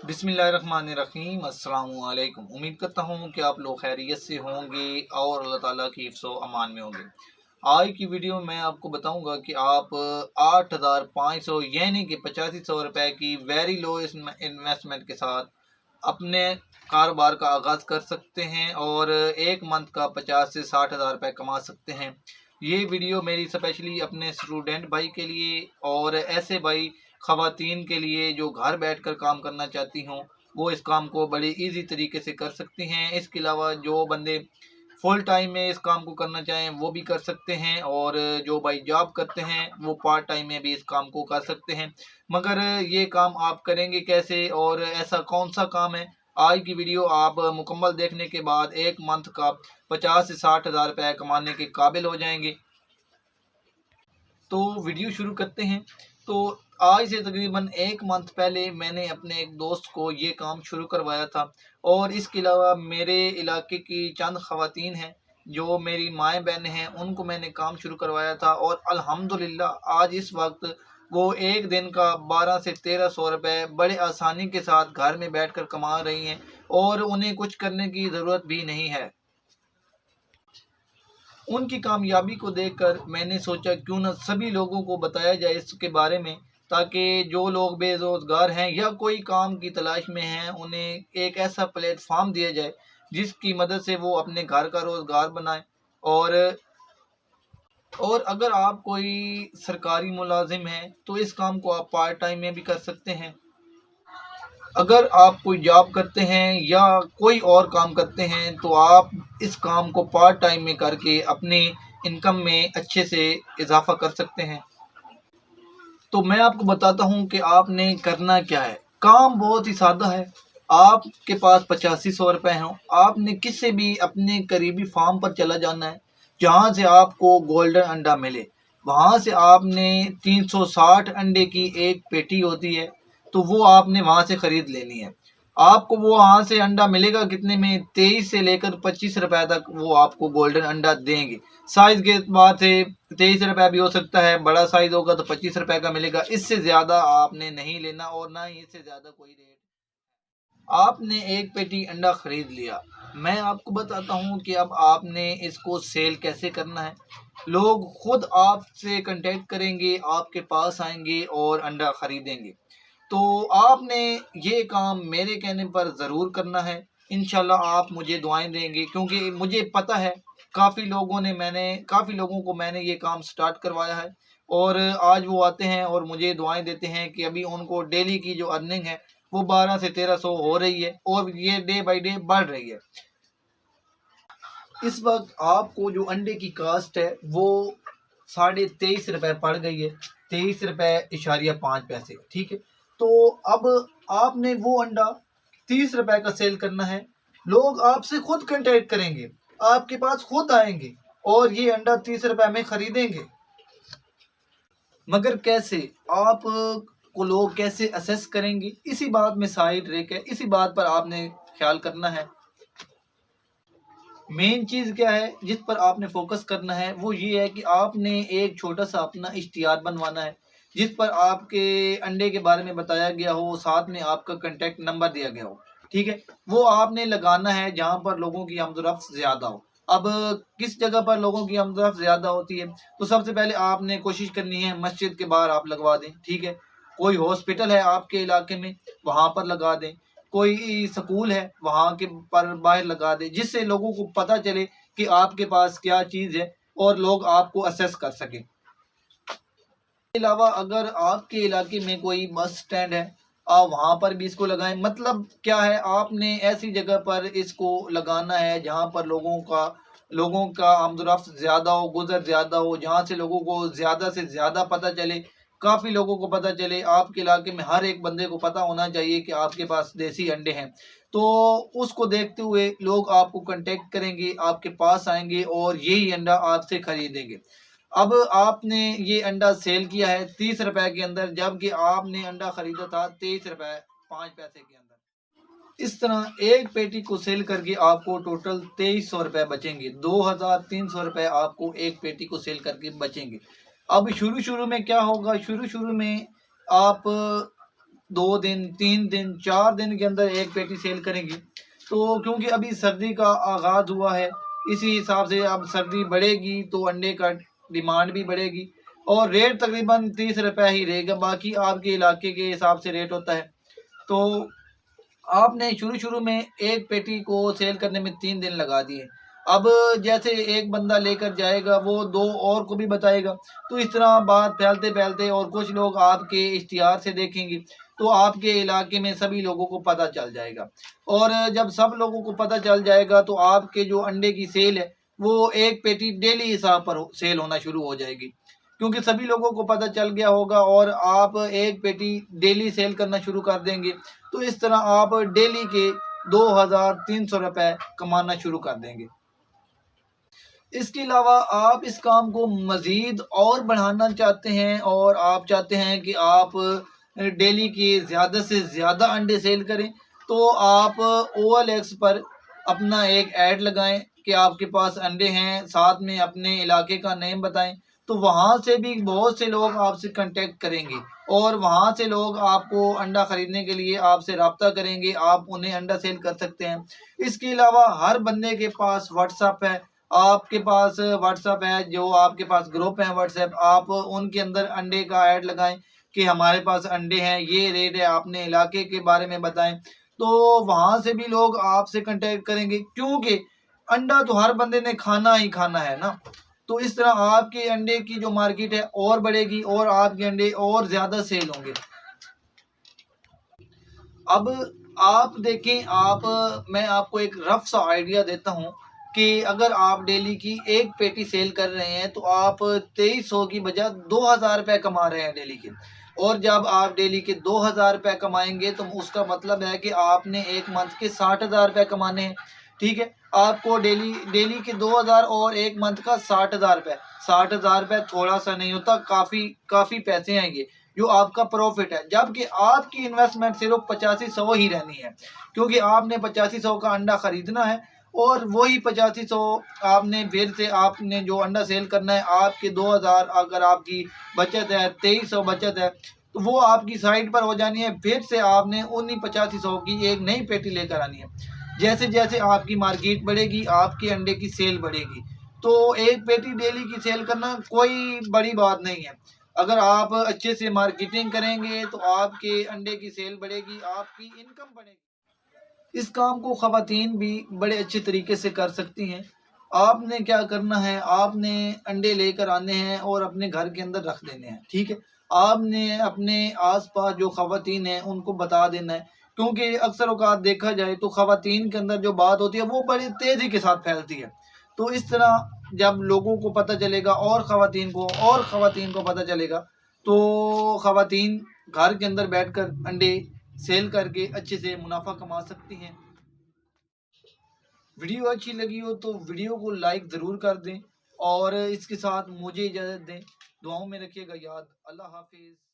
बिस्मिल्लाहिर्रहमानिर्रहीम। अस्सलामुअलैकुम। उम्मीद करता हूँ कि आप लोग खैरियत से होंगे और अल्लाह ताला की हिफ्ज़ो अमान में होंगे। आज की वीडियो में आपको बताऊंगा कि आप 8,500 यानी कि 8500 रुपये की वेरी लो इन्वेस्टमेंट के साथ अपने कारोबार का आगाज़ कर सकते हैं और एक मंथ का 50 से 60 हज़ार रुपये कमा सकते हैं। ये वीडियो मेरी स्पेशली अपने स्टूडेंट भाई के लिए और ऐसे भाई ख़वातीन के लिए जो घर बैठकर काम करना चाहती हों, वो इस काम को बड़े इजी तरीके से कर सकती हैं। इसके अलावा जो बंदे फुल टाइम में इस काम को करना चाहें वो भी कर सकते हैं और जो भाई जॉब करते हैं वो पार्ट टाइम में भी इस काम को कर सकते हैं। मगर ये काम आप करेंगे कैसे और ऐसा कौन सा काम है, आज की वीडियो आप मुकम्मल देखने के बाद एक मंथ का 50 से 60 हज़ार रुपये कमाने के काबिल हो जाएंगे। तो वीडियो शुरू करते हैं। तो आज से तकरीबन एक मंथ पहले मैंने अपने एक दोस्त को ये काम शुरू करवाया था और इसके अलावा मेरे इलाके की चंद ख़वातीन हैं जो मेरी माएँ बहनें हैं, उनको मैंने काम शुरू करवाया था और अल्हम्दुलिल्लाह आज इस वक्त वो एक दिन का 12 से 1300 रुपये बड़े आसानी के साथ घर में बैठकर कमा रही हैं और उन्हें कुछ करने की ज़रूरत भी नहीं है। उनकी कामयाबी को देखकर मैंने सोचा क्यों न सभी लोगों को बताया जाए इसके बारे में, ताकि जो लोग बेरोज़गार हैं या कोई काम की तलाश में हैं उन्हें एक ऐसा प्लेटफॉर्म दिया जाए जिसकी मदद से वो अपने घर का रोज़गार बनाएं। और अगर आप कोई सरकारी मुलाजिम हैं तो इस काम को आप पार्ट टाइम में भी कर सकते हैं। अगर आप कोई जॉब करते हैं या कोई और काम करते हैं तो आप इस काम को पार्ट टाइम में करके अपनी इनकम में अच्छे से इजाफा कर सकते हैं। तो मैं आपको बताता हूँ कि आपने करना क्या है। काम बहुत ही सादा है। आपके पास 8500 रुपये हों, आपने किसी भी अपने करीबी फार्म पर चला जाना है जहाँ से आपको गोल्डन अंडा मिले। वहाँ से आपने 360 अंडे की एक पेटी होती है तो वो आपने वहाँ से ख़रीद लेनी है। आपको वो वहाँ से अंडा मिलेगा कितने में, 23 से लेकर 25 रुपए तक वो आपको गोल्डन अंडा देंगे। साइज़ के एतबार से 23 रुपये भी हो सकता है, बड़ा साइज़ होगा तो 25 रुपये का मिलेगा। इससे ज़्यादा आपने नहीं लेना और ना ही इससे ज़्यादा कोई रेट। आपने एक पेटी अंडा ख़रीद लिया। मैं आपको बताता हूँ कि अब आपने इसको सेल कैसे करना है। लोग खुद आपसे कांटेक्ट करेंगे, आपके पास आएंगे और अंडा ख़रीदेंगे। तो आपने ये काम मेरे कहने पर ज़रूर करना है। इंशाल्लाह आप मुझे दुआएं देंगे क्योंकि मुझे पता है काफ़ी लोगों को मैंने ये काम स्टार्ट करवाया है और आज वो आते हैं और मुझे दुआएं देते हैं कि अभी उनको डेली की जो अर्निंग है वो 12 से 1300 हो रही है और ये डे बाई डे बढ़ रही है। इस वक्त आपको जो अंडे की कास्ट है वो 23.5 रुपये पड़ गई है, 23.5 रुपये, ठीक है। तो अब आपने वो अंडा 30 रुपए का सेल करना है। लोग आपसे खुद कांटेक्ट करेंगे, आपके पास खुद आएंगे और ये अंडा 30 रुपए में खरीदेंगे। मगर कैसे, आप को लोग कैसे असेस करेंगे, इसी बात में सारी ट्रिक है, इसी बात पर आपने ख्याल करना है। मेन चीज़ क्या है जिस पर आपने फोकस करना है वो ये है कि आपने एक छोटा सा अपना इश्तिहार बनवाना है जिस पर आपके अंडे के बारे में बताया गया हो, साथ में आपका कांटेक्ट नंबर दिया गया हो, ठीक है। वो आपने लगाना है जहाँ पर लोगों की आमदोरफ्त ज़्यादा हो। अब किस जगह पर लोगों की आमदोरफ्त ज़्यादा होती है तो सबसे पहले आपने कोशिश करनी है मस्जिद के बाहर आप लगवा दें, ठीक है। कोई हॉस्पिटल है आपके इलाके में वहाँ पर लगा दें, कोई स्कूल है वहाँ के पर बाहर लगा दे, जिससे लोगों को पता चले कि आपके पास क्या चीज़ है और लोग आपको असेस कर सकें। इसके अलावा अगर आपके इलाके में कोई बस स्टैंड है आप वहाँ पर भी इसको लगाएं। मतलब क्या है, आपने ऐसी जगह पर इसको लगाना है जहाँ पर लोगों का आमदोरफ्त ज़्यादा हो, गुजर ज़्यादा हो, जहाँ से लोगों को ज़्यादा से ज़्यादा पता चले, काफ़ी लोगों को पता चले। आपके इलाके में हर एक बंदे को पता होना चाहिए कि आपके पास देसी अंडे हैं। तो उसको देखते हुए लोग आपको कांटेक्ट करेंगे, आपके पास आएंगे और यही अंडा आपसे खरीदेंगे। अब आपने ये अंडा सेल किया है 30 रुपए के अंदर, जबकि आपने अंडा खरीदा था 23 रुपए 5 पैसे के अंदर। इस तरह एक पेटी को सेल करके आपको टोटल 2300 रुपये बचेंगे। 2300 रुपये आपको एक पेटी को सेल करके बचेंगे। अब शुरू शुरू में क्या होगा, शुरू शुरू में आप 2 दिन, 3 दिन, 4 दिन के अंदर एक पेटी सेल करेंगे। तो क्योंकि अभी सर्दी का आगाज़ हुआ है, इसी हिसाब से अब सर्दी बढ़ेगी तो अंडे का डिमांड भी बढ़ेगी और रेट तकरीबन 30 रुपये ही रहेगा, बाकी आपके इलाके के हिसाब से रेट होता है। तो आपने शुरू-शुरू में एक पेटी को सेल करने में 3 दिन लगा दिए। अब जैसे एक बंदा लेकर जाएगा, वो 2 और को भी बताएगा, तो इस तरह बात फैलते-फैलते और कुछ लोग आपके इश्तिहार से देखेंगे, तो आपके इलाके में सभी लोगों को पता चल जाएगा। और जब सब लोगों को पता चल जाएगा, तो आपके जो अंडे की सेल है, वो एक पेटी डेली हिसाब पर सेल होना शुरू हो जाएगी। क्योंकि सभी लोगों को पता चल गया होगा और आप एक पेटी डेली सेल करना शुरू कर देंगे, तो इस तरह आप डेली के 2300 रुपये कमाना शुरू कर देंगे। इसके अलावा आप इस काम को मज़ीद और बढ़ाना चाहते हैं और आप चाहते हैं कि आप डेली के ज़्यादा से ज़्यादा अंडे सेल करें, तो आप OLX पर अपना एक ऐड लगाएं कि आपके पास अंडे हैं, साथ में अपने इलाके का नेम बताएं, तो वहाँ से भी बहुत से लोग आपसे कांटेक्ट करेंगे और वहाँ से लोग आपको अंडा ख़रीदने के लिए आपसे रब्ता करेंगे, आप उन्हें अंडा सेल कर सकते हैं। इसके अलावा हर बंदे के पास व्हाट्सएप है, आपके पास व्हाट्सएप है, जो आपके पास ग्रुप है व्हाट्सएप, आप उनके अंदर अंडे का ऐड लगाएं कि हमारे पास अंडे हैं, ये रेट है, अपने इलाके के बारे में बताएं, तो वहाँ से भी लोग आपसे कांटेक्ट करेंगे, क्योंकि अंडा तो हर बंदे ने खाना ही खाना है ना। तो इस तरह आपके अंडे की जो मार्केट है और बढ़ेगी और आपके अंडे और ज़्यादा सेल होंगे। अब आप देखें, मैं आपको एक रफ सा आइडिया देता हूँ कि अगर आप डेली की एक पेटी सेल कर रहे हैं, तो आप 2300 की बजाय 2000 रुपये कमा रहे हैं डेली के। और जब आप डेली के 2000 रुपये कमाएंगे, तो उसका मतलब है कि आपने एक मंथ के 60,000 रुपये कमाने हैं। ठीक है, आपको डेली डेली के 2000 और एक मंथ का 60,000 रुपये। 60,000 रुपये थोड़ा सा नहीं होता, काफ़ी पैसे हैं ये, जो आपका प्रॉफिट है। जबकि आपकी इन्वेस्टमेंट सिर्फ 8500 ही रहनी है, क्योंकि आपने 8500 का अंडा खरीदना है और वही 8500 आपने फिर से आपने जो अंडा सेल करना है, आपके 2000 अगर आपकी बचत है, 2300 बचत है, तो वो आपकी साइड पर हो जानी है। फिर से आपने उन्हीं 8500 की एक नई पेटी लेकर आनी है। जैसे जैसे आपकी मार्केट बढ़ेगी, आपके अंडे की सेल बढ़ेगी। तो एक पेटी डेली की सेल करना कोई बड़ी बात नहीं है। अगर आप अच्छे से मार्केटिंग करेंगे, तो आपके अंडे की सेल बढ़ेगी, आपकी इनकम बढ़ेगी। इस काम को ख़वातीन भी बड़े अच्छे तरीके से कर सकती हैं। आपने क्या करना है, आपने अंडे लेकर आने हैं और अपने घर के अंदर रख देने हैं। ठीक है, आपने अपने आस-पास जो ख़वातीन हैं उनको बता देना है, क्योंकि अक्सर औक़ात देखा जाए तो ख़वातीन के अंदर जो बात होती है वो बड़ी तेज़ी के साथ फैलती है। तो इस तरह जब लोगों को पता चलेगा और ख़वातीन को पता चलेगा, तो ख़वातीन घर के अंदर बैठकर अंडे सेल करके अच्छे से मुनाफा कमा सकती हैं। वीडियो अच्छी लगी हो तो वीडियो को लाइक ज़रूर कर दें और इसके साथ मुझे इजाज़त दें। दुआओं में रखिएगा याद। अल्लाह हाफ़िज़।